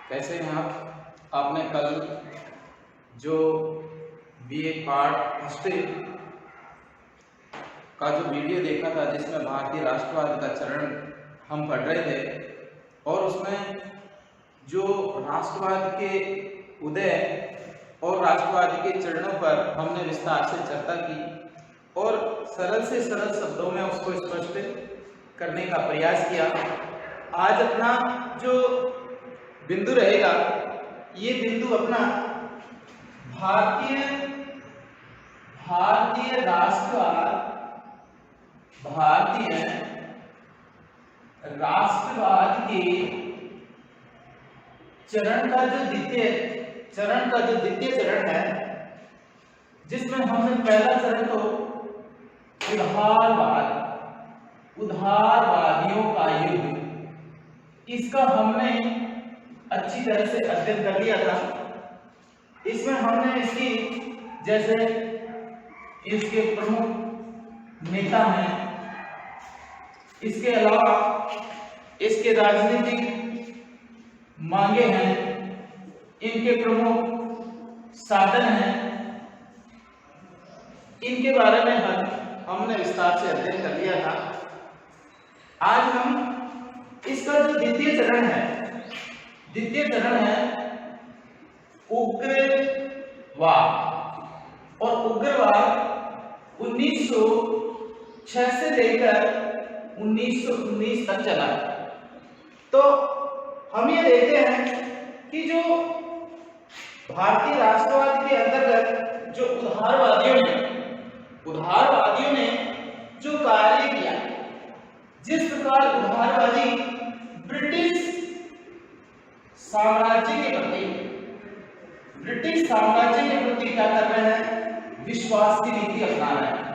कैसे हैं आप? आपने कल जो बीए पार्ट हिस्ट्री का जो वीडियो देखा था जिसमें भारतीय राष्ट्रवाद का चरण हम पढ़ रहे थे और उसमें जो राष्ट्रवाद के उदय और राष्ट्रवाद के चरणों पर हमने विस्तार से चर्चा की और सरल से सरल शब्दों में उसको स्पष्ट करने का प्रयास किया। आज अपना जो बिंदु रहेगा ये बिंदु अपना भारतीय राष्ट्रवाद के चरण का जो द्वितीय चरण है, जिसमें हमने पहला चरण तो उदारवादियों का युग, इसका हमने अच्छी तरह से अध्ययन कर लिया था। इसमें हमने इसकी जैसे इसके प्रमुख नेता हैं, इसके अलावा इसके राजनीतिक मांगे हैं, इनके प्रमुख साधन हैं, इनके बारे में हमने विस्तार से अध्ययन कर लिया था। आज हम इसका जो द्वितीय चरण है उग्रवाद, और उग्रवाद 1906 से लेकर 1919 तक चला। तो हम ये देखते हैं कि जो भारतीय राष्ट्रवाद के अंतर्गत जो उदारवादियों ने जो कार्य किया, जिस प्रकार उदारवादी ब्रिटिश साम्राज्य के प्रति क्या कर रहे हैं, विश्वास की नीति अपना रहे हैं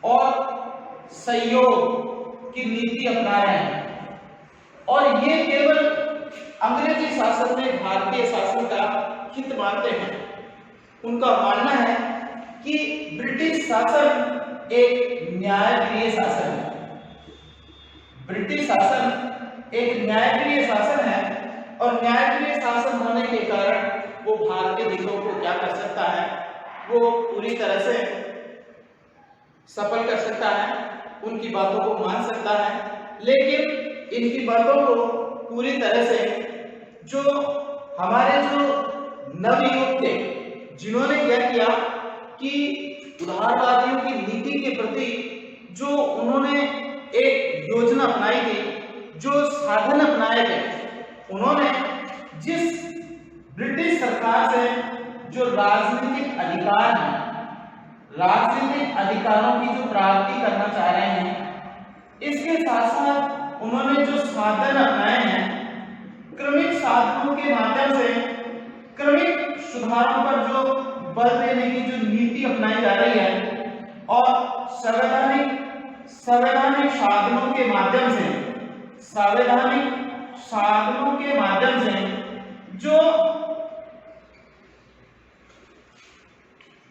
और सहयोग की नीति अपना रहे हैं, और ये केवल अंग्रेजी शासन में भारतीय शासन का हित मानते हैं। उनका मानना है कि ब्रिटिश शासन एक न्यायप्रिय शासन है, ब्रिटिश शासन एक न्यायप्रिय शासन है, और न्यायप्रिय शासन होने के कारण वो भारतीय हितों को क्या कर सकता है, वो पूरी तरह से सफल कर सकता है, उनकी बातों को मान सकता है। लेकिन इनकी बातों को पूरी तरह से जो हमारे जो नवयुवक थे, जिन्होंने क्या किया कि उदारवादियों की नीति के प्रति जो उन्होंने एक योजना अपनाई थी, जो साधन अपनाए थे, उन्होंने जिस ब्रिटिश सरकार से जो राजनीतिक अधिकार हैं, राजनीतिक अधिकारों की जो प्राप्ति करना चाह रहे हैं, इसके साथ साथ उन्होंने जो साधन अपनाए हैं, क्रमिक साधनों के माध्यम से क्रमिक सुधारों पर जो बल देने की जो नीति अपनाई जा रही है, और संवैधानिक साधनों के माध्यम से जो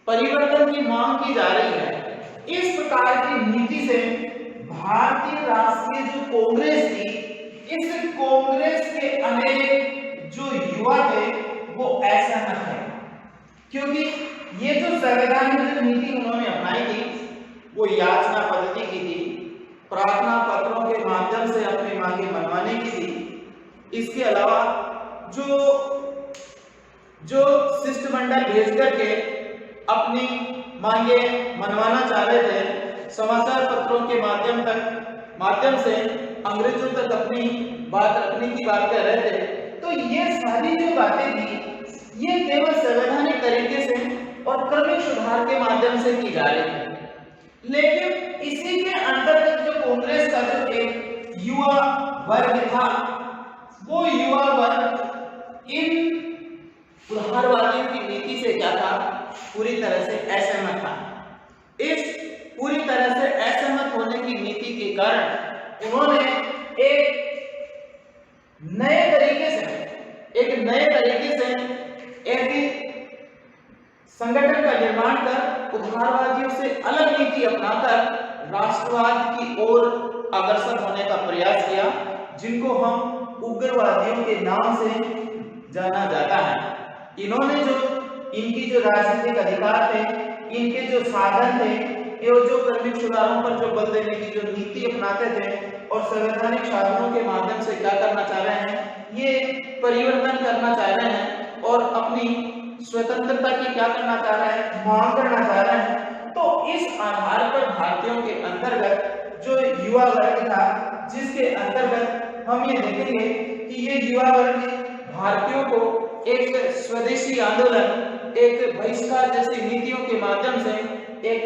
परिवर्तन की मांग की जा रही है, इस प्रकार की नीति से भारतीय राष्ट्रीय जो कांग्रेस थी, इस कांग्रेस के अनेक जो युवा थे वो असहमत है, क्योंकि ये जो संवैधानिक नीति उन्होंने अपनाई थी वो याचना पद्धति की थी, प्रार्थना पत्रों के माध्यम से अपनी मांगे मनवाने की थी। इसके अलावा जो शिष्टमंडल भेज करके अपनी मांगे मनवाना चाह रहे थे, समाचार पत्रों के माध्यम से अंग्रेजों तक अपनी बात रखने की बात कर रहे थे। तो ये सारी जो बातें थी, ये केवल संवैधानिक तरीके से और क्रमिक सुधार के माध्यम से की जा रही थी। लेकिन इसी के अंतर्गत जो कांग्रेस का जो एक युवा वर्ग था, वो युवा वर्ग इन उदारवादियों की नीति से क्या था, पूरी तरह से असहमत था। इस पूरी तरह से असहमत होने की नीति के कारण उन्होंने एक नए तरीके से एक संगठन का निर्माण कर उदारवादियों से अलग नीति अपनाकर राष्ट्रवाद की ओर अग्रसर होने का प्रयास किया, जिनको हम उग्रवादियों के नाम से जाना जाता है। इन्होंने जो इनकी जो राजनीतिक अधिकार थे, इनके जो साधन थे, ये जो क्रमिक सुधारों पर जो बल देने की जो नीति अपनाते थे और संवैधानिक साधनों के माध्यम से क्या करना चाह रहे हैं, ये परिवर्तन करना चाह रहे हैं और अपनी स्वतंत्रता की क्या करना चाह रहे हैं, मांग करना चाह रहे हैं। तो इस आधार पर भारतीयों के अंतर्गत जो युवा वर्ग था, जिसके अंतर्गत हम ये देखेंगे कि ये युवा वर्ग भारतीयों को एक स्वदेशी आंदोलन, एक बहिष्कार जैसी नीतियों के माध्यम से एक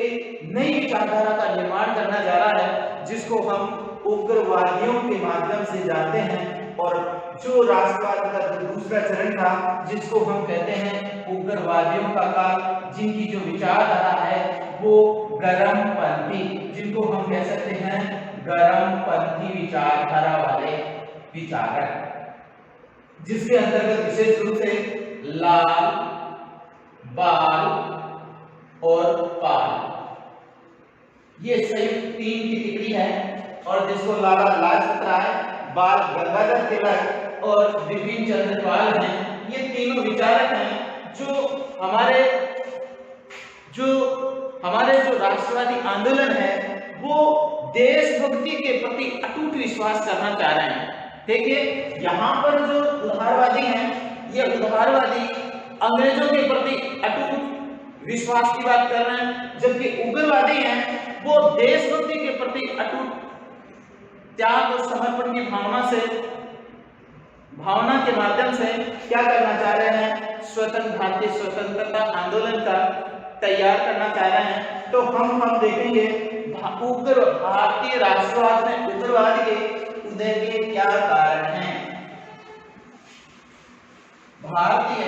नई विचारधारा का निर्माण करना जा रहा है, जिसको हम उग्रवादियों के माध्यम से जानते हैं। और जो राष्ट्रवाद का जो दूसरा चरण था, जिसको हम कहते हैं उग्रवादियों का काल, जिनकी जो विचारधारा है वो गरमपंथी, जिनको हम कह सकते हैं गरमपंथी विचारधारा वाले विचारक, जिसके अंतर्गत विशेष रूप से लाल, बाल और पाल, ये संयुक्त तीन की टिकड़ी है। और जिसको लाला लाजपत राय, बाल गंगाधर तिलक और बिपिन चंद्र पाल हैं, ये तीनों विचारक हैं जो हमारे जो राष्ट्रवादी आंदोलन है वो देशभक्ति के प्रति अटूट विश्वास करना चाह रहे हैं। देखिए यहाँ पर जो उदारवादी हैं, ये उदारवादी अंग्रेजों के प्रति अटूट विश्वास की बात कर रहे हैं, जबकि उग्रवादी हैं वो देशभक्ति के प्रति अटूट त्याग और समर्पण की भावना के माध्यम से क्या करना चाह रहे हैं, भारतीय स्वतंत्रता आंदोलन का तैयार करना चाह रहे हैं। तो हम देखेंगे भारतीय राष्ट्रवाद में उग्रवाद के उदय के क्या कारण हैं। भारतीय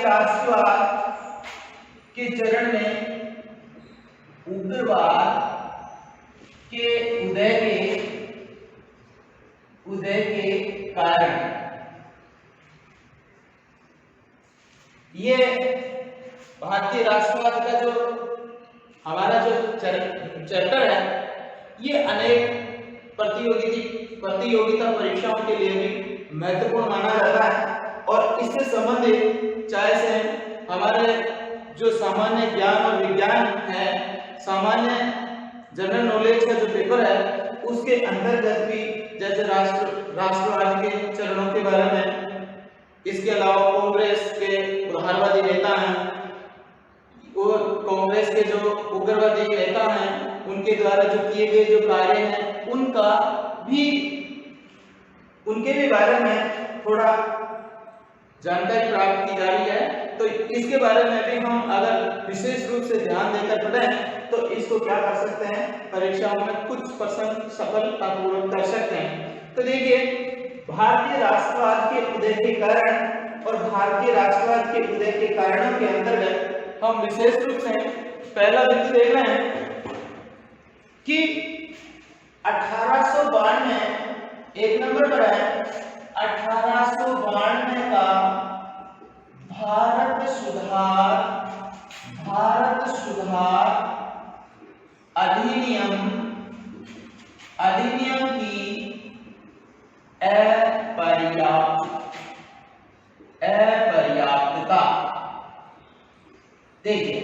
राष्ट्रवाद के चरण में उग्रवाद के उदय के कारण ये भारतीय राष्ट्रवाद का जो हमारा जो चैप्टर है, ये अनेक प्रतियोगिता परीक्षाओं के लिए भी महत्वपूर्ण माना जाता है। और इससे संबंधित चाहे से हमारे जो सामान्य ज्ञान और विज्ञान है, सामान्य जनरल नॉलेज का जो पेपर है, उसके अंतर्गत भी जैसे राष्ट्रवाद के चरणों के बारे में, इसके अलावा कांग्रेस के उदारवादी नेता हैं, वो कांग्रेस के जो उग्रवादी नेता हैं, उनके द्वारा जो किए गए जो कार्य हैं, उनके भी बारे में थोड़ा जानकारी प्राप्त की जा रही है। तो इसके बारे में भी हम अगर विशेष रूप से ध्यान देकर पढ़ें तो इसको क्या कर सकते हैं, परीक्षाओं में कुछ % सफलतापूर्वक कर सकते हैं। तो देखिए, भारतीय राष्ट्रवाद के उदय के कारण और भारतीय राष्ट्रवाद के उदय के कारणों के अंतर्गत हम विशेष रूप से पहला बिंदु देख रहे हैं कि 1892 एक नंबर पर है, 1892 का भारत सुधार अधिनियम की अपर्याप्तता। देखिए,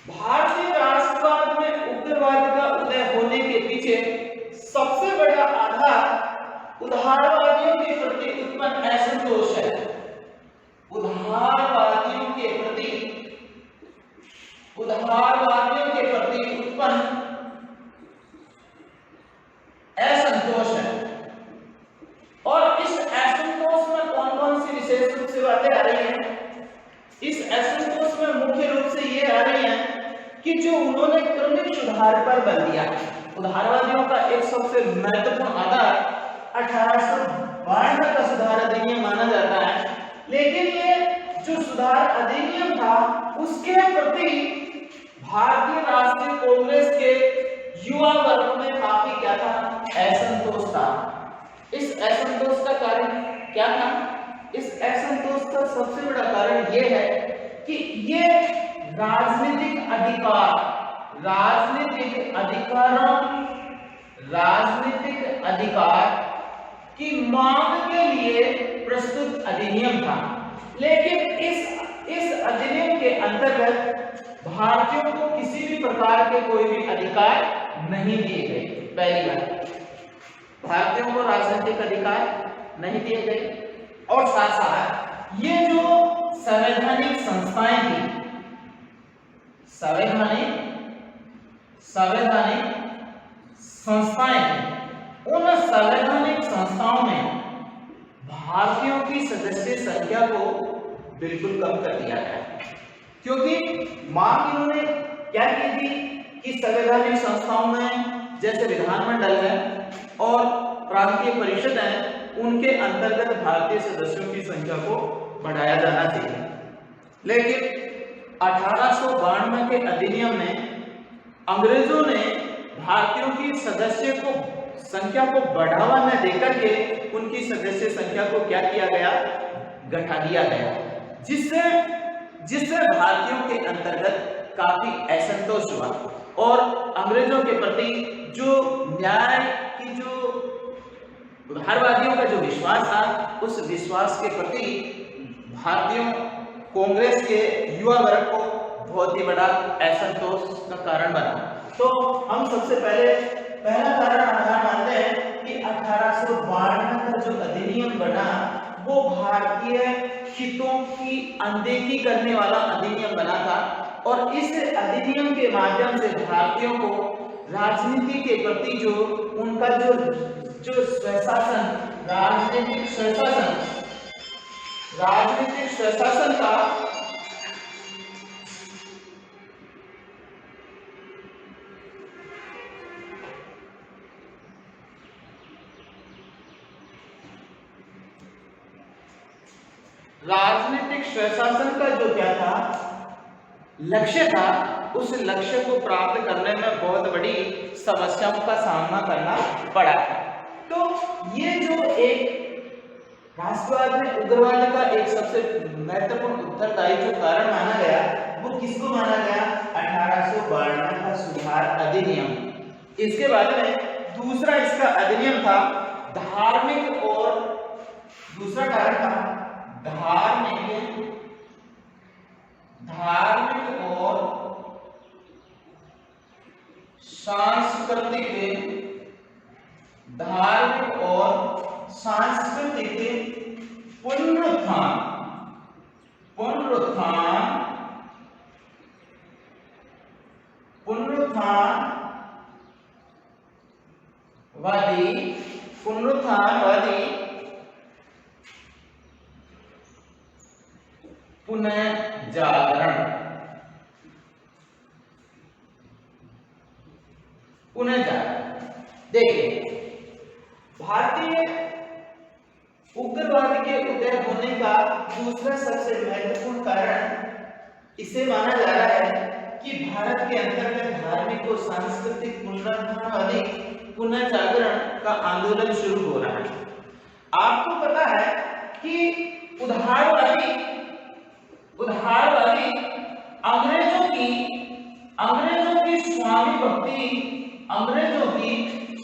भारतीय राष्ट्रवाद में उग्रवाद का उदय होने के पीछे सबसे बड़ा आधार उदारवादियों के प्रति उत्पन्न असंतोष है। उदारवादियों के प्रति उत्पन्न असंतोष है। और इस असंतोष में कौन कौन सी विशेष रूप से बातें आ रही हैं? इस असंतोष में मुख्य रूप से ये आ रही हैं कि जो उन्होंने क्रमिक सुधार पर बल दिया। उदारवादियों का एक सबसे महत्वपूर्ण आधार 1892 का सुधार अधिनियम माना जाता है, लेकिन ये जो सुधार अधिनियम था उसके प्रति भारतीय राष्ट्रीय कांग्रेस के युवा वर्ग में काफी क्या था, असंतोष था। इस असंतोष का कारण क्या था? इस असंतोष का सबसे बड़ा कारण यह है कि ये राजनीतिक अधिकार की मांग के लिए प्रस्तुत अधिनियम था। लेकिन इस अधिनियम के अंतर्गत भारतीयों को किसी भी प्रकार के कोई भी अधिकार नहीं दिए गए। पहली बात, भारतीयों को राजनीतिक अधिकार नहीं दिए गए, और साथ साथ ये जो संवैधानिक संस्थाएं थी, संवैधानिक संस्थाएं, उन संवैधानिक संस्थाओं में भारतीयों की सदस्य संख्या को बिल्कुल कम कर दिया गया, क्योंकि मांग इन्होंने क्या की थी कि संवैधानिक संस्थाओं में जैसे विधानमंडल है और प्रांतीय परिषद है, उनके अंतर्गत भारतीय सदस्यों की संख्या को बढ़ाया जाना चाहिए। लेकिन 1892 के अधिनियम में अंग्रेजों ने भारतीयों की सदस्य को संख्या को बढ़ावा न देकर के उनकी सदस्य संख्या को क्या किया गया, घटा दिया गया, जिससे भारतीयों के अंतर्गत काफी असंतोष हुआ और अंग्रेजों के प्रति जो न्याय की जो उदारवादियों का जो विश्वास था, उस विश्वास के प्रति भारतीयों कांग्रेस के युवा वर्ग को बहुत ही बड़ा असंतोष का कारण बना। तो हम सबसे पहला कारण आधार मानते हैं कि 1892 का जो अधिनियम बना वो भारतीय हितों की अनदेखी करने वाला अधिनियम बना था, और इस अधिनियम के माध्यम से भारतीयों को राजनीति के प्रति जो उनका जो स्वशासन, राजनीतिक स्वशासन का जो क्या था, लक्ष्य था, उस लक्ष्य को प्राप्त करने में बहुत बड़ी समस्याओं का सामना करना पड़ा था। तो ये जो एक राष्ट्रवाद में उग्रवाद का एक सबसे महत्वपूर्ण उत्तरदायी जो कारण माना गया, वो किसको माना गया? 1892 का सुधार अधिनियम। इसके बाद में दूसरा इसका अधिनियम था धार्मिक, और दूसरा कारण था धार्मिक और सांस्कृतिक पुनरुत्थानवादी पुनर्जागरण। देखिए, भारतीय उग्रवाद के उदय होने का दूसरा सबसे महत्वपूर्ण कारण इसे माना जा रहा है कि भारत के अंतर्गत धार्मिक और सांस्कृतिक पुनरुत्थानवादी पुनर्जागरण का आंदोलन शुरू हो रहा है। आपको पता है कि उदारवादी अंग्रेजों की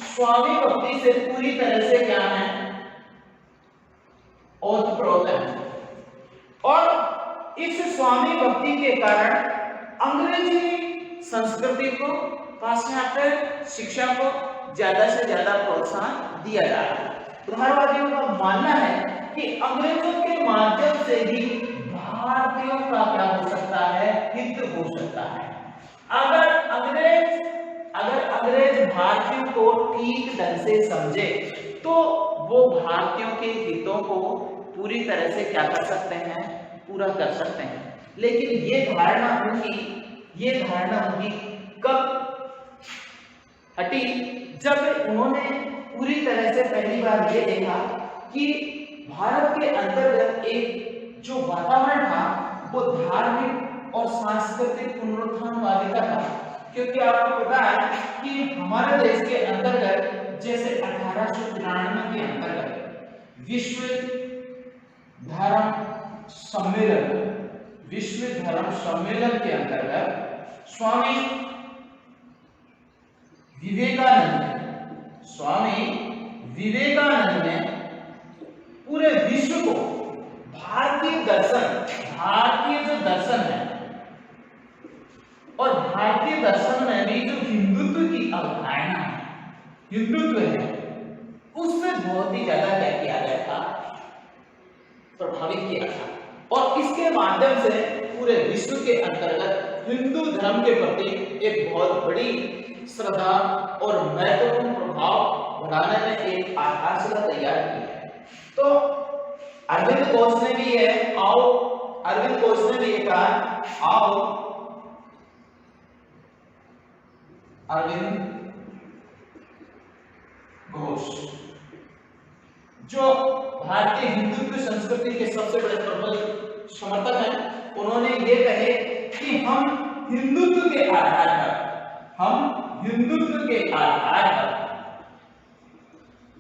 स्वामी भक्ति से पूरी तरह से क्या है, ओतप्रोत है, और इस स्वामी भक्ति के कारण अंग्रेजी संस्कृति को, पाश्चात्य शिक्षा को ज्यादा से ज्यादा प्रोत्साहन दिया जा रहा है। उदारवादियों का मानना है कि अंग्रेजों के माध्यम से ही भारतीयों का क्या हो सकता है, हित हो सकता है। अगर अंग्रेज भारतीयों को ठीक ढंग से समझे तो वो भारतीयों के हितों को पूरी तरह से क्या कर सकते हैं, पूरा कर सकते हैं। लेकिन ये धारणा उनकी कब हटी? जब उन्होंने पूरी तरह से पहली बार ये देखा कि भारत के अंतर्गत एक जो वातावरण था वो धार्मिक और सांस्कृतिक सांस्कृतिक पुनरुत्थानवादिता था, क्योंकि आपको पता है कि हमारे देश के अंतर्गत जैसे 1893 के अंतर्गत विश्व धर्म सम्मेलन के अंतर्गत स्वामी विवेकानंद ने पूरे विश्व को भारतीय जो दर्शन है और भारतीय दर्शन में भी जो हिंदुत्व की अवधारणा है, हिंदुत्व है, उससे बहुत ही ज्यादा क्या किया गया था, प्रभावित किया था। और इसके माध्यम से पूरे विश्व के अंतर्गत हिंदू धर्म के प्रति एक बहुत बड़ी श्रद्धा और महत्वपूर्ण प्रभाव बढ़ाने में एक आधारशिला तैयार की है। तो अरविंद घोष ने भी ये कहा, अरविंद घोष जो भारतीय हिंदुत्व संस्कृति के सबसे बड़े प्रबल समर्थक हैं, उन्होंने ये कहे कि हम हिंदुत्व के आधार पर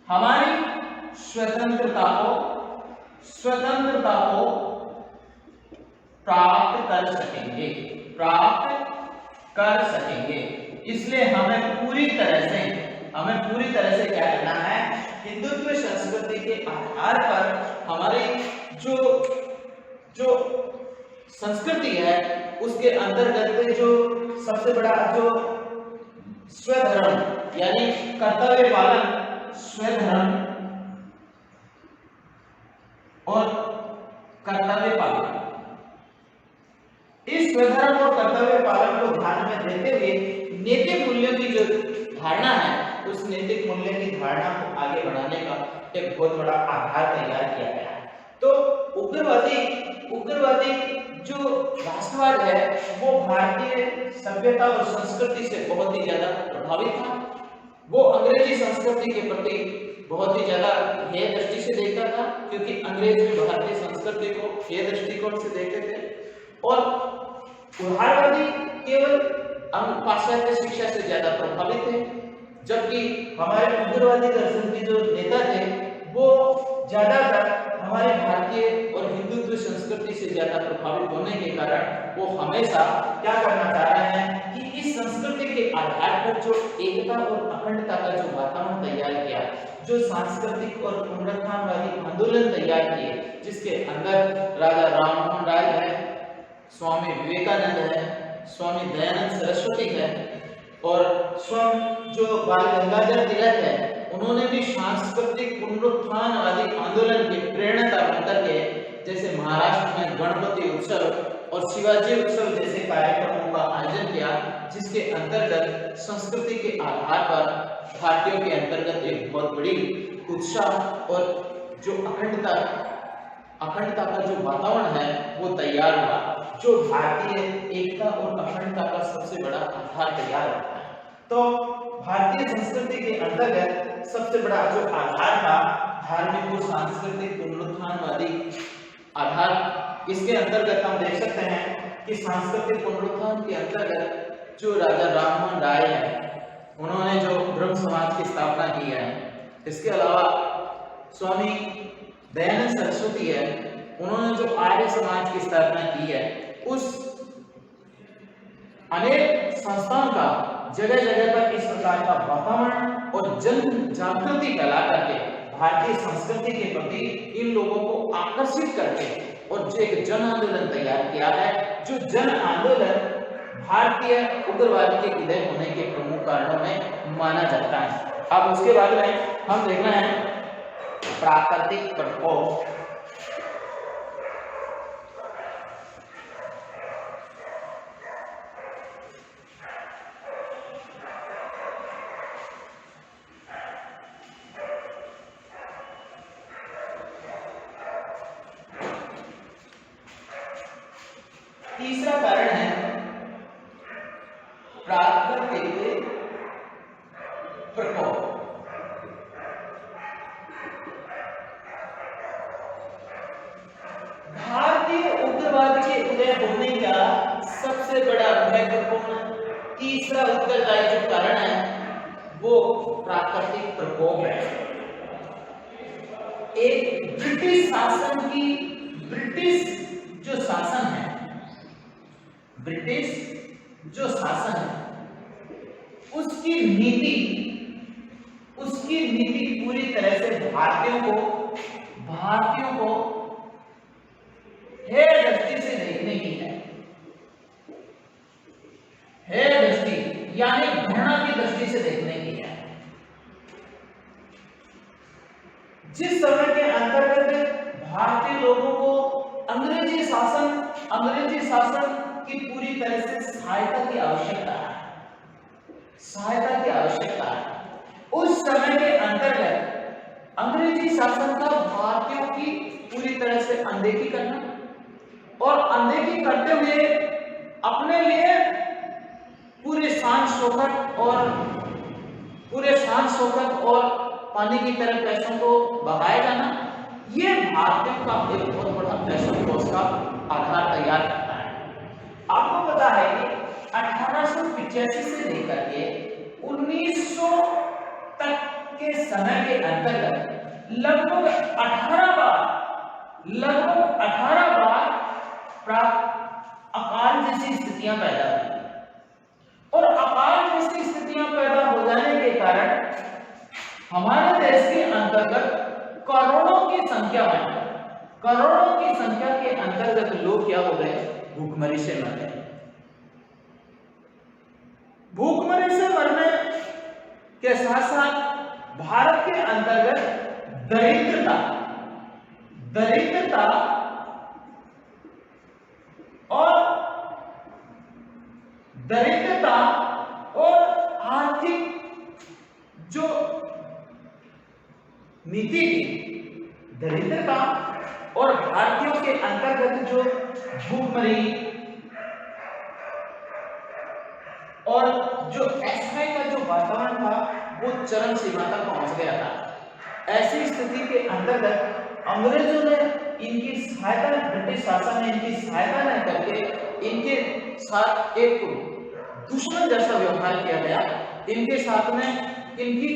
हमारी स्वतंत्रता को प्राप्त कर सकेंगे। इसलिए हमें पूरी तरह से क्या करना है, हिंदुत्व संस्कृति के आधार पर हमारी जो संस्कृति है उसके अंतर्गत जो सबसे बड़ा जो स्वधर्म यानी कर्तव्य पालन, स्वधर्म और कर्तव्य पालन, इस स्वधर्म और कर्तव्य पालन को ध्यान में देते हुए नैतिक मूल्यों की जो धारणा है, उस नैतिक मूल्य की धारणा को आगे बढ़ाने का एक बहुत बड़ा आधार तैयार किया गया है। तो उग्रवादी जो राष्ट्रवाद है वो भारतीय सभ्यता और संस्कृति से बहुत ही ज्यादा प्रभावित था। वो अंग्रेजी संस्कृति के प्रति बहुत ही ज्यादा हेय दृष्टि से देखता था, क्योंकि अंग्रेज भी भारतीय संस्कृति को हेय दृष्टिकोण से देखते थे। और उदारवादी केवल पाश्चात्य शिक्षा से ज्यादा प्रभावित थे, जबकि हमारे उग्रवादी दर्शन के जो नेता थे वो ज्यादातर हमारे भारतीय और हिंदुत्व संस्कृति से ज्यादा प्रभावित होने के कारण वो हमेशा क्या करना चाह रहे हैं कि इस संस्कृति के आधार पर जो एकता और अखंडता का जो वातावरण तैयार किया, जो सांस्कृतिक और पुनरुत्थानवादी आंदोलन तैयार किए, जिसके अंदर राजा राममोहन राय है, स्वामी विवेकानंद है, स्वामी दयानंद सरस्वती है और स्वयं जो बाल गंगाधर तिलक है, उन्होंने भी सांस्कृतिक पुनरुत्थानवादी आंदोलन की प्रेरणा बनकर के जैसे महाराष्ट्र में गणपति उत्सव और शिवाजी उत्सव जैसे कार्यक्रमों का आयोजन किया, जिसके अंतर्गत संस्कृति के आधार पर भारतीयों के अंतर्गत एक बहुत बड़ी उत्साह और जो अखंडता का जो वातावरण है वो तैयार हुआ, जो भारतीय एकता और अखंडता का सबसे बड़ा आधार तैयार होता है। तो भारतीय संस्कृति के अंतर्गत सबसे बड़ा जो आधार था धार्मिक और सांस्कृतिक पुनरुत्थानवादी आधार। इसके अंतर्गत हम देख सकते हैं कि सांस्कृतिक पुनरुत्थान के अंतर्गत जो राजा राममोहन राय है, उन्होंने जो ब्रह्म समाज की स्थापना की है। इसके अलावा स्वामी दयानंद सरस्वती है, उन्होंने जो आर्य समाज की स्थापना की है, उस अनेक संस्थाओं का जगह जगह पर इस प्रकार का वातावरण और जन जागृति फैला करके भारतीय संस्कृति के प्रति इन लोगों को आकर्षित करके और जो एक जन आंदोलन तैयार किया है, जो जन आंदोलन भारतीय उग्रवाद के उदय होने के प्रमुख कारणों में माना जाता है। अब उसके बाद में हम देखना है प्राकृतिक प्रकोप। तीसरा कारण है प्राकृतिक प्रकोप। भारतीय उग्रवाद के उदय होने का सबसे बड़ा तीसरा उत्तरदायी जो कारण है वो प्राकृतिक प्रकोप है। एक ब्रिटिश शासन की, ब्रिटिश जो शासन है, ब्रिटिश जो शासन है उसकी नीति पूरी तरह से भारतीयों को हेय दृष्टि से देखने की है। हेय दृष्टि यानी घृणा की दृष्टि से देखने की है। जिस समय के अंतर्गत भारतीय लोगों को अंग्रेजी शासन की पूरी तरह से सहायता की आवश्यकता है, उस समय के अंतर्गत अंग्रेजी शासन का भारतीयों की पूरी तरह से अनदेखी करना और अनदेखी करते हुए अपने लिए पूरे शान शौकत और पानी की तरह पैसों को बहाया जाना, ये भारतीयों का एक बहुत बड़ा पैसों को उसका आधार तैयार करता है। आपको पता है कि 1885 से लेकर के 1900 तक के समय के अंतर्गत लगभग 18 बार अकाल जैसी स्थितियां पैदा हुई और अकाल जैसी स्थितियां पैदा हो जाने के कारण हमारे देश के अंतर्गत करोड़ों की संख्या के अंतर्गत लोग क्या हो गए, भूखमरी से मर गए। भूखमरी से मरने के साथ साथ भारत के अंतर्गत दरिद्रता और आर्थिक जो नीति की दरिद्रता और भारतीयों के अंतर्गत जो भूखमरी और जो असहाय का जो वातावरण था वो चरम सीमा तक पहुंच गया था। ऐसी स्थिति के अंतर्गत अंग्रेजों ने इनकी सहायता, ब्रिटिश शासन ने इनकी सहायता न करके इनके साथ एक दुश्मन जैसा व्यवहार किया गया। इनके साथ में इनकी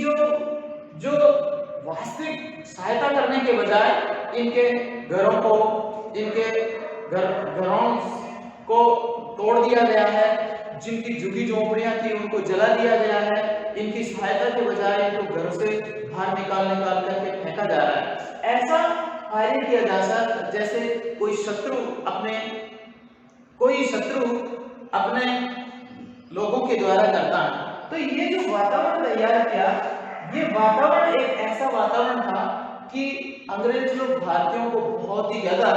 जो वास्तविक सहायता करने के बजाय इनके घरों को तोड़ दिया गया है, जिनकी झुग्गी झोंपड़ियां थी उनको जला दिया गया है। इनकी सहायता के बजाय इनको घरों से बाहर निकाल करके फेंका जा रहा है। ऐसा कार्य किया जा सकता जैसे कोई शत्रु अपने लोगों के द्वारा करता है। तो ये जो वातावरण तैयार किया, ये वातावरण एक ऐसा वातावरण था कि अंग्रेज लोग भारतीयों को बहुत ही ज्यादा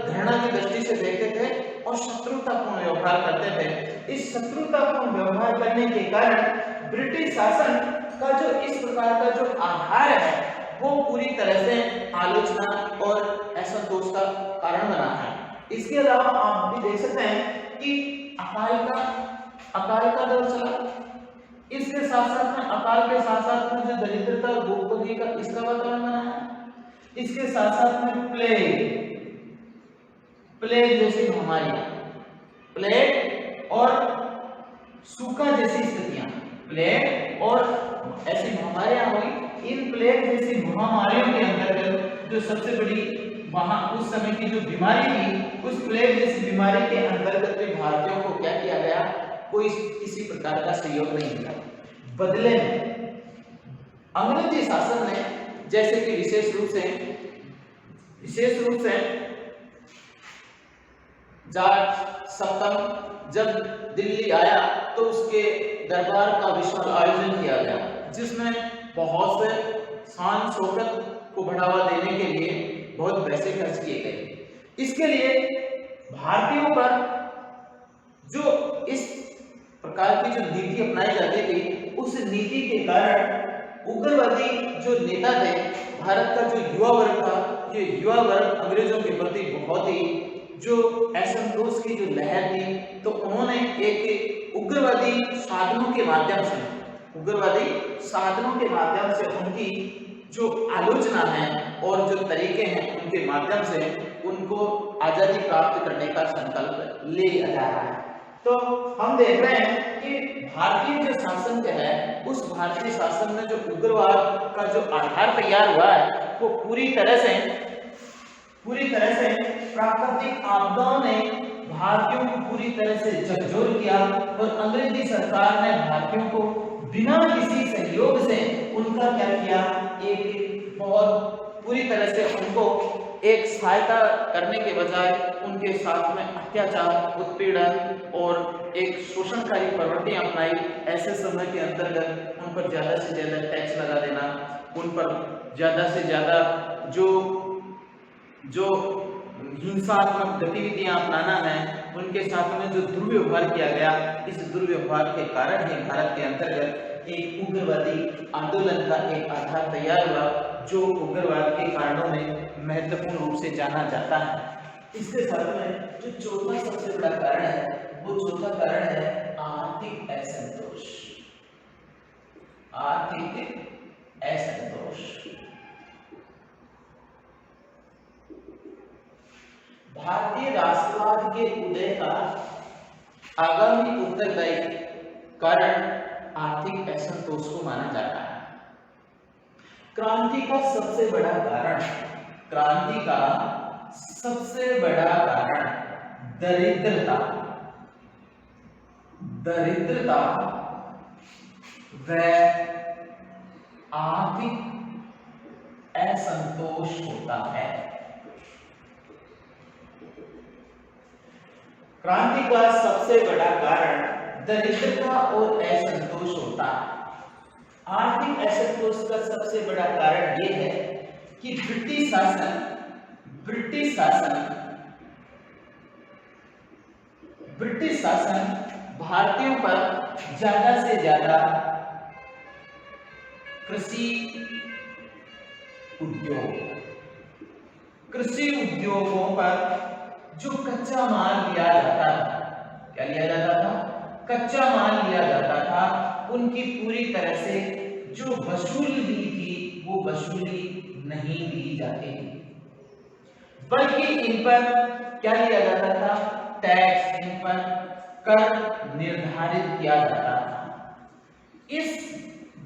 घृणा की दृष्टि से देखते थे और शत्रुतापूर्ण व्यवहार करते थे। इस शत्रुतापूर्ण व्यवहार करने के कारण ब्रिटिश शासन का जो इस प्रकार का जो आधार है वो पूरी तरह से आलोचना और असंतोष का कारण बना है। इसके अलावा आप भी देख सकते हैं कि अकाल का दौर चला। इसके साथ साथ में अकाल के साथ साथ में जो दरिद्रता और भूखमरी का इसका वातावरण बना है। इसके साथ साथ में प्लेग जैसी महामारियां, प्लेग और सूखा जैसी स्थितियां, प्लेग और ऐसी महामारियां हुई। इन प्लेग जैसी महामारियों के अंतर्गत जो सबसे बड़ी उस समय की जो बीमारी थी, उस प्लेग जैसी बीमारी के अंतर्गत भी भारतीयों को क्या किया गया, कोई किसी प्रकार का सहयोग नहीं मिला। बदले में अंग्रेजी शासन ने, जैसे कि विशेष रूप से जॉर्ज सप्तम जब दिल्ली आया तो उसके दरबार का विशाल आयोजन किया गया, जिसमें बहुत से शान शौकत को बढ़ावा देने के लिए बहुत पैसे खर्च किए गए। इसके लिए भारतीयों पर जो इस प्रकार की जो नीति अपनाई जाती थी, उस नीति के कारण उग्रवादी जो नेता थे, भारत का जो युवा वर्ग था, ये युवा वर्ग अंग्रेजों के प्रति बहुत ही जो असंतोष की जो लहर थी, तो उन्होंने एक उग्रवादी साधनों के माध्यम से उनकी जो आलोचना है और जो तरीके हैं उनके माध्यम से उनको आजादी प्राप्त करने का संकल्प ले जा रहा है। तो हम देख रहे हैं कि भारतीय जो शासन है उस भारतीय शासन में जो उग्रवाद का जो आधार तैयार हुआ है वो पूरी तरह से प्राकृतिक आपदाओं ने भारतीयों को पूरी तरह से झकझोर किया और अंग्रेजी सरकार ने भारतीयों को बिना किसी सहयोग से उनका क्या किया, एक बहुत पूरी तरह से उनको एक सहायता करने के बजाय उनके साथ में अत्याचार, उत्पीड़न और एक शोषणकारी प्रवृत्तियां अपनाई। ऐसे समय के अंतर्गत उन पर ज्यादा से ज्यादा टैक्स लगा देना, उन पर ज्यादा से ज्यादा जो हिंसात्मक गतिविधियां अपनाना है, उनके साथ में जो दुर्व्यवहार किया गया, इस दुर्व्यवहार के कारण ही भारत के अंतर्गत एक उग्रवादी आंदोलन का एक आधार तैयार हुआ, जो उग्रवाद के कारणों में महत्वपूर्ण रूप से जाना जाता है। इसके साथ में जो चौथा सबसे बड़ा कारण है, वो चौथा कारण है आर्थिक असंतोष। आर्थिक असंतोष। भारतीय राष्ट्रवाद के उदय का आगामी उत्तरदायी कारण आर्थिक असंतोष को माना जाता है। क्रांति का सबसे बड़ा कारण दरिद्रता व आर्थिक असंतोष होता है। क्रांति का सबसे बड़ा कारण दरिद्रता और असंतोष होता है। आर्थिक असंतोष का सबसे बड़ा कारण यह है कि ब्रिटिश शासन भारतीयों पर ज्यादा से ज्यादा कृषि उद्योगों पर जो कच्चा माल लिया जाता था, क्या लिया जाता था? कच्चा माल लिया जाता था, उनकी पूरी तरह से जो वसूली थी वो वसूली नहीं दी जाती थी, बल्कि इन पर क्या लिया जाता था? टैक्स, इन पर कर निर्धारित किया जाता था। इस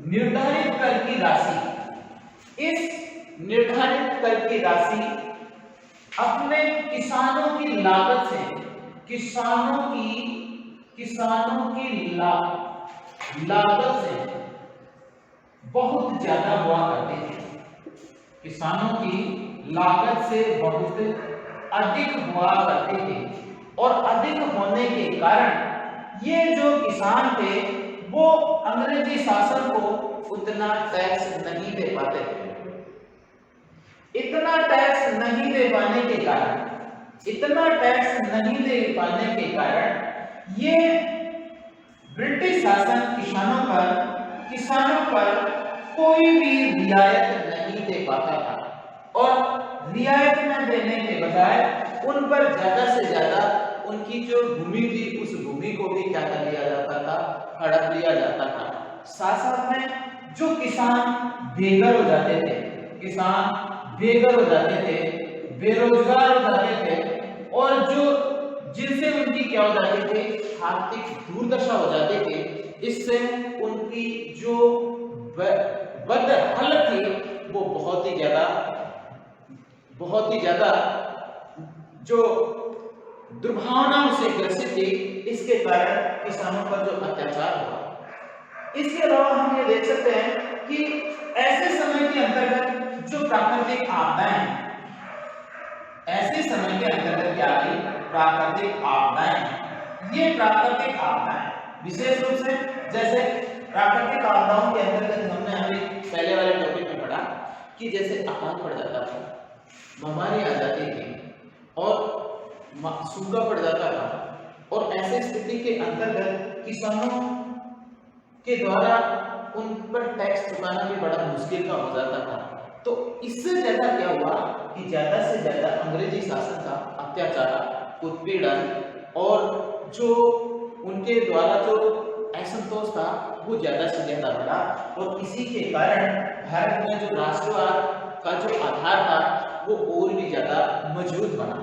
निर्धारित कर की राशि अपने किसानों की लागत से लागत से बहुत ज्यादा हुआ करते थे। किसानों की लागत से बहुत अधिक हुआ करते थे और अधिक होने के कारण ये जो किसान थे वो अंग्रेजी शासन को उतना टैक्स नहीं दे पाते थे। इतना टैक्स नहीं दे पाने के कारण ये ब्रिटिश शासन किसानों पर कोई भी रियायत नहीं दे पाता था और रियायत न देने के बजाय उन पर ज्यादा से ज्यादा उनकी जो भूमि थी उस भूमि को भी क्या कर लिया जाता था? हड़प लिया जाता था। साथ में जो किसान बेघर हो जाते थे, बेरोजगार हो जाते थे और जिनसे उनकी क्या हो जाती थी? आर्थिक दुर्दशा हो जाती थी। इससे उनकी जो बदहालत थी वो बहुत ही ज्यादा जो दुर्भावनाओं से ग्रसित थी। इसके कारण किसानों पर जो अत्याचार हुआ। इसके अलावा हम ये देख सकते हैं कि ऐसे समय के अंतर्गत जो प्राकृतिक आपदाएं, ऐसे समय के अंतर्गत क्या आई? प्राकृतिक आपदाएं। ये प्राकृतिक आपदाएं विशेष रूप से जैसे प्राकृतिक आपदाओं के अंतर्गत हमने अभी पहले वाले टॉपिक में पढ़ा कि जैसे अकाल पड़ जाता था, महामारी आ जाती थी और सूखा पड़ जाता था और ऐसे स्थिति के अंतर्गत किसानों के द्वारा उन पर टैक्स चुकाना भी बड़ा मुश्किल का हो जाता था। तो इससे ज्यादा क्या हुआ कि ज्यादा से ज्यादा अंग्रेजी शासन का अत्याचार, उत्पीड़न और जो उनके द्वारा जो असंतोष था वो ज्यादा से ज्यादा बढ़ा और इसी के कारण भारत में जो राष्ट्रवाद का जो आधार था वो और भी ज्यादा मजबूत बना।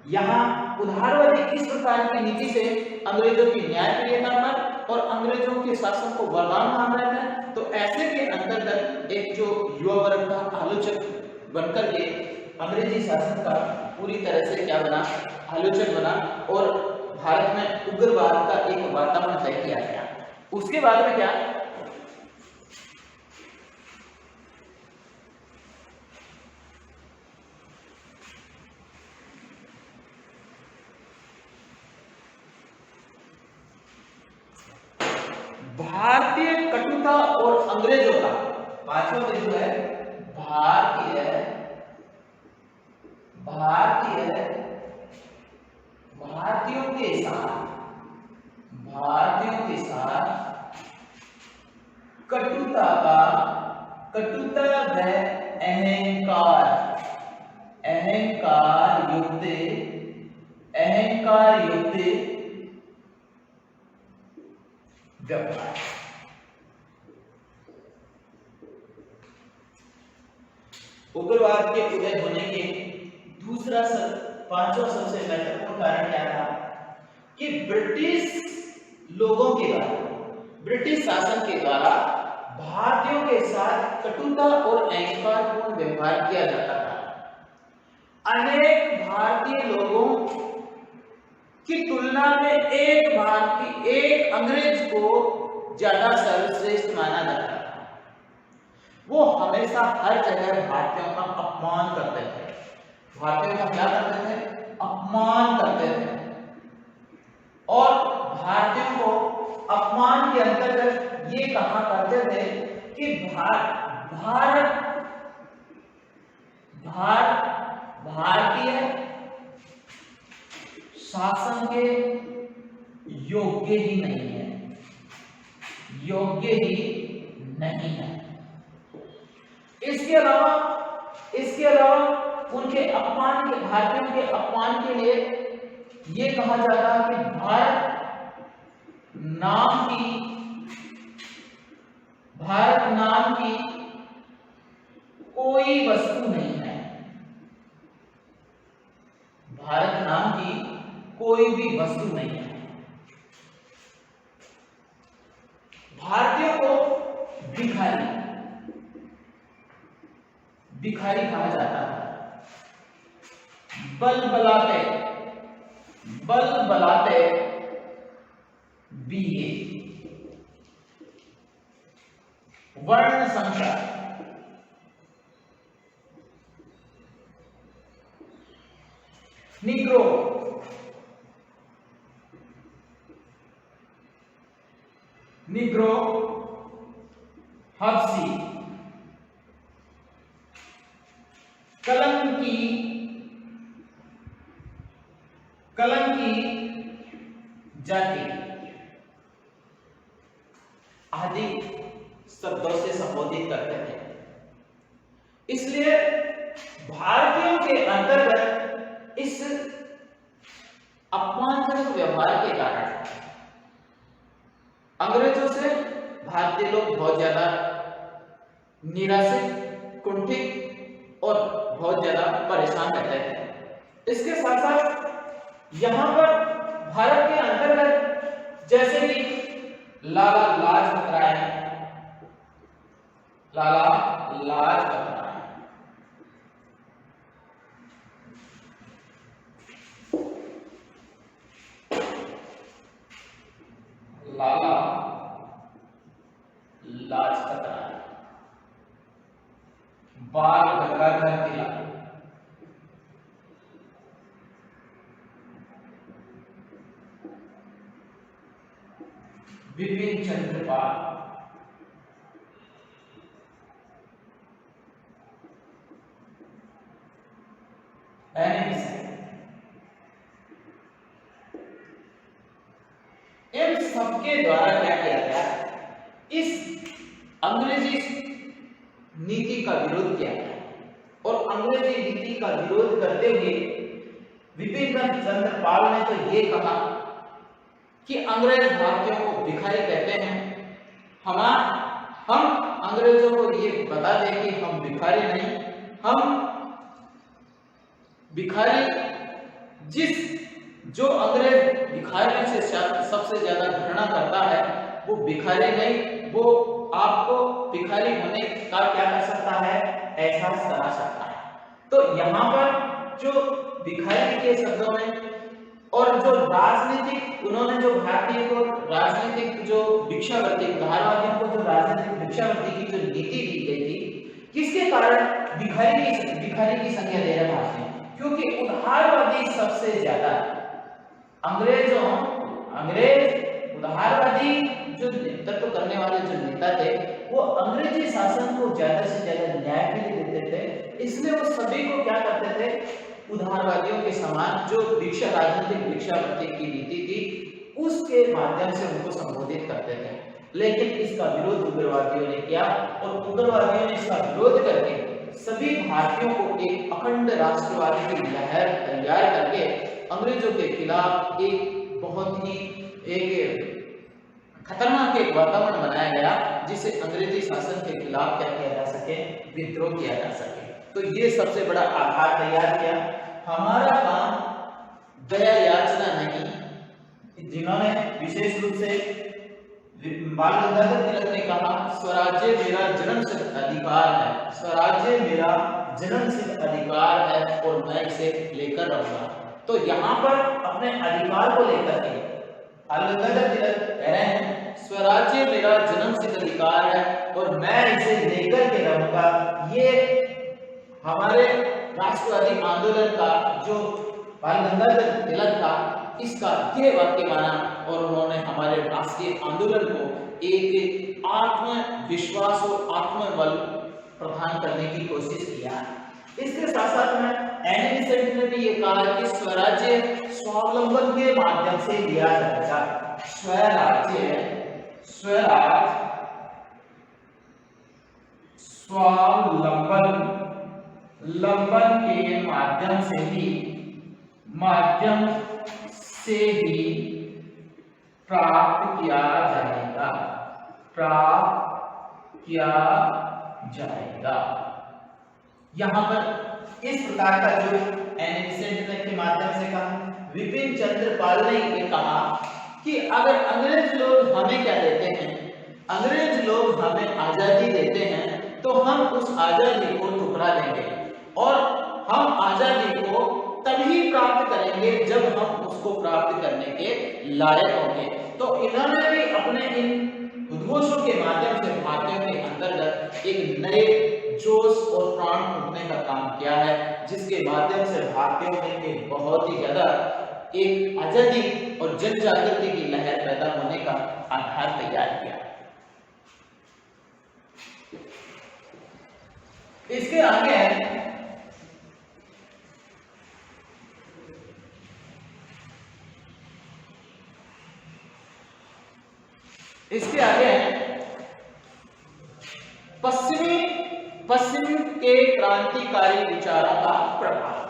यहाँ उदारवादी इस प्रकार की नीति से अंग्रेजों की न्यायप्रियता पर और अंग्रेजों के शासन को वरदान मान रहे थे। तो ऐसे के अंतर्गत एक जो युवा वर्ग का आलोचक बनकर के अंग्रेजी शासन का पूरी तरह से क्या बना, आलोचक बना और भारत में उग्रवाद का एक वातावरण तय किया गया। उसके बाद में क्या, भारतीय कटुता और अंग्रेजों का पांचवा बिंदु है भारतीयों के साथ कटुता व अहंकार युक्त व्यवहार। उग्रवाद के उदय होने के दूसरा पांचवा सबसे महत्वपूर्ण कारण क्या था कि ब्रिटिश लोगों के द्वारा, ब्रिटिश शासन के द्वारा भारतीयों के साथ कटुता और अहंकारपूर्ण व्यवहार किया जाता था। अनेक भारतीय लोगों की तुलना में एक अंग्रेज को ज्यादा सर्वश्रेष्ठ माना जाता था। वो हमेशा हर जगह भारतीयों का अपमान करते थे। भारतीयों का क्या करते थे? अपमान करते थे। और भारतीयों को अपमान के अंतर्गत ये कहा करते थे कि भारतीय शासन के योग्य ही नहीं है, इसके अलावा उनके अपमान के, भारतीयों के अपमान के लिए ये कहा जाता है कि भारत नाम की कोई वस्तु नहीं है, भारत नाम की कोई भी वस्तु नहीं है। भारतीयों को भिखारी कहा जाता है। बल बलाते बीए, वर्ण संख्या, निग्रो, हबसी, कलंकी जाति आदि शब्दों से संबोधित करते थे। इसलिए भारतीयों के अंतर्गत इस अपमानजनक व्यवहार के कारण अंग्रेजों से भारतीय लोग बहुत ज्यादा निराशित, कुंठित और बहुत ज्यादा परेशान रहते थे। इसके साथ साथ यहां पर भारत के अंतर्गत जैसे कि लाला लाजपत राय, बाल गंगाधर तिलक, बिपिन चंद्र पाल, इन सबके द्वारा क्या किया गया, इस अंग्रेजी नीति का विरोध किया गया। और अंग्रेजी नीति का विरोध करते हुए बिपिन चंद्र पाल ने तो ये कहा कि अंग्रेज भारतीयों को भिखारी कहते हैं, हम अंग्रेजों को ये बता दें कि हम भिखारी नहीं, हम भिखारी जिस जो अंग्रेज भिखारियों से सबसे ज्यादा घृणा करता है वो भिखारी नहीं, वो आपको भिखारी होने का क्या कर सकता है, एहसास करा सकता है। तो यहाँ पर जो भिखारी के शब्दों में और जो राजनीतिक, उन्होंने जो भारतीय को राजनीतिक जो भिक्षावृत्ति, उदारवादियों को जो राजनीतिक भिक्षावृत्ति की जो नीति दी गई थी, किसके कारण भिखारी की संख्या दे रहा है, क्योंकि उदारवादी सबसे ज्यादा अंग्रेज उदारवादी जो नेतृत्व करने वाले जो नेता थे वो अंग्रेजी शासन को ज्यादा से ज्यादा न्याय के लिए देते थे, इसलिए वो सभी को क्या करते थे, उदारवादियों के समान जो राजनीतिक भिक्षावृत्ति की नीति थी उसके माध्यम से उनको संबोधित करते थे। लेकिन इसका विरोध उग्रवादियों ने किया और उग्रवादियों ने इसका विरोध करके सभी भारतीयों को एक अखंड राष्ट्रवादी की लहर तैयार करके अंग्रेजों के खिलाफ एक बहुत ही एक खतरनाक एक वातावरण बनाया गया जिसे अंग्रेजी शासन के खिलाफ क्या किया जा सके, विद्रोह किया जा सके। तो ये सबसे बड़ा आधार तैयार किया। हमारा काम दया याचना नहीं, जिन्होंने विशेष रूप से बाल गंगाधर तिलक ने कहा स्वराज्य मेरा जन्मसिद्ध अधिकार है, स्वराज्य मेरा जन्मसिद्ध अधिकार है और मैं इसे लेकर रहूंगा। तो यहाँ पर अपने अधिकार को लेकर के बाल गंगाधर तिलक कह रहे हैं स्वराज्य मेरा जन्मसिद्ध अधिकार है और मैं इसे लेकर के रहूंगा। ये हमारे राष्ट्रवादी आंदोलन का जो बाल गंगाधर तिलक था इसका ये वाक्य माना और उन्होंने हमारे राष्ट्रीय आंदोलन को एक आत्मविश्वास और आत्मबल प्रदान करने की कोशिश किया। इसके साथ साथ में एनी बेसेंट ने भी ये कहा कि स्वराज्य स्वावलंबन के माध्यम से लिया जाएगा। स्वावलंबन के माध्यम से ही प्राप्त किया जाएगा। यहाँ पर इस प्रकार का जो एनी बेसेंट के माध्यम से कहा। विपिन चंद्र पाल ने ये कहा कि अगर अंग्रेज लोग हमें क्या देते हैं, अंग्रेज लोग हमें आजादी देते हैं तो हम उस आजादी को ठुकरा देंगे और हम आजादी को तभी प्राप्त करेंगे जब हम उसको प्राप्त करने के लायक होंगे। तो इन्होंने भी अपने इन उद्घोषों के माध्यम से भारतीयों के अंतर्गत एक नए जोश और प्राण फूंकने का काम किया है, जिसके माध्यम से भारतीयों ने एक बहुत ही ज्यादा एक आजादी और जन जागृति की लहर पैदा होने का आधार तैयार किया। इसके आगे पश्चिम के क्रांतिकारी विचारों का प्रभाव।